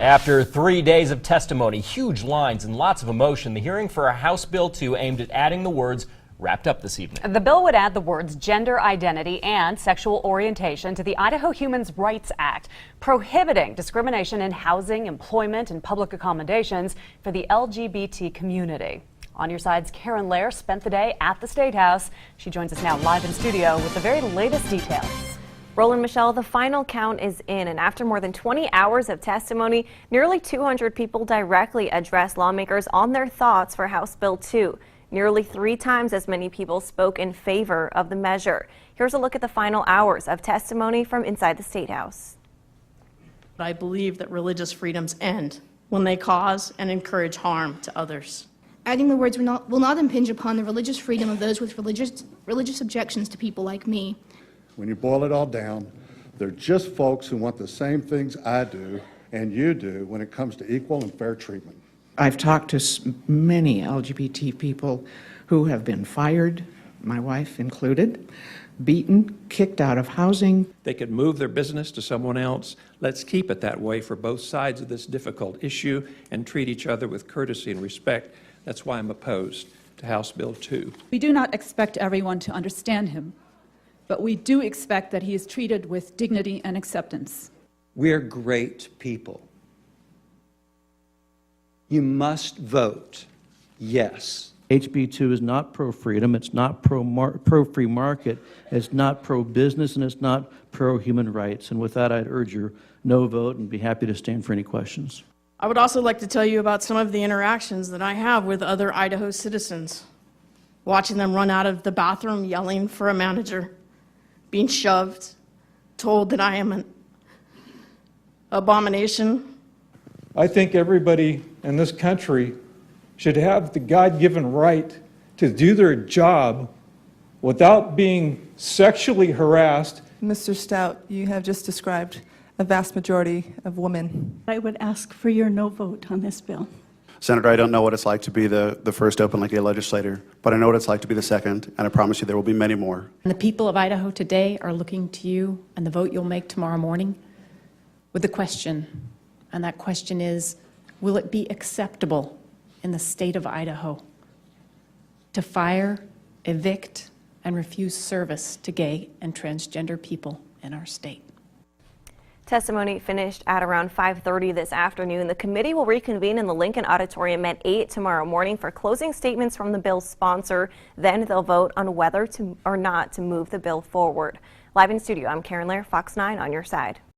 After 3 days of testimony, huge lines and lots of emotion, the hearing for a House Bill 2 aimed at adding the words wrapped up this evening. The bill would add the words gender identity and sexual orientation to the Idaho Human Rights Act, prohibiting discrimination in housing, employment, and public accommodations for the LGBT community. On Your Side's Karen Lehr spent the day at the State House. She joins us now live in studio with the very latest details. Roland, Michelle, the final count is in, and after more than 20 hours of testimony, nearly 200 people directly addressed lawmakers on their thoughts for House Bill 2. Nearly 3 times as many people spoke in favor of the measure. Here's a look at the final hours of testimony from inside the State House. I believe that religious freedoms end when they cause and encourage harm to others. Adding the words will not impinge upon the religious freedom of those with religious objections to people like me. When you boil it all down, they're just folks who want the same things I do and you do when it comes to equal and fair treatment. I've talked to many LGBT people who have been fired, my wife included, beaten, kicked out of housing. They could move their business to someone else. Let's keep it that way for both sides of this difficult issue and treat each other with courtesy and respect. That's why I'm opposed to House Bill 2. We do not expect everyone to understand him, but we do expect that he is treated with dignity and acceptance. We're great people. You must vote yes. HB 2 is not pro-freedom, it's not pro-free market, it's not pro-business, and it's not pro-human rights. And with that, I'd urge your no vote and be happy to stand for any questions. I would also like to tell you about some of the interactions that I have with other Idaho citizens. Watching them run out of the bathroom yelling for a manager, being shoved, told that I am an abomination. I think everybody in this country should have the God-given right to do their job without being sexually harassed. Mr. Stout, you have just described a vast majority of women. I would ask for your no vote on this bill. Senator, I don't know what it's like to be the first openly gay legislator, but I know what it's like to be the second, and I promise you there will be many more. And the people of Idaho today are looking to you and the vote you'll make tomorrow morning with a question, and that question is, will it be acceptable in the state of Idaho to fire, evict, and refuse service to gay and transgender people in our state? Testimony finished at around 5:30 this afternoon. The committee will reconvene in the Lincoln Auditorium at 8 tomorrow morning for closing statements from the bill's sponsor. Then they'll vote on whether or not to move the bill forward. Live in studio, I'm Karen Lehr, Fox 9 on Your Side.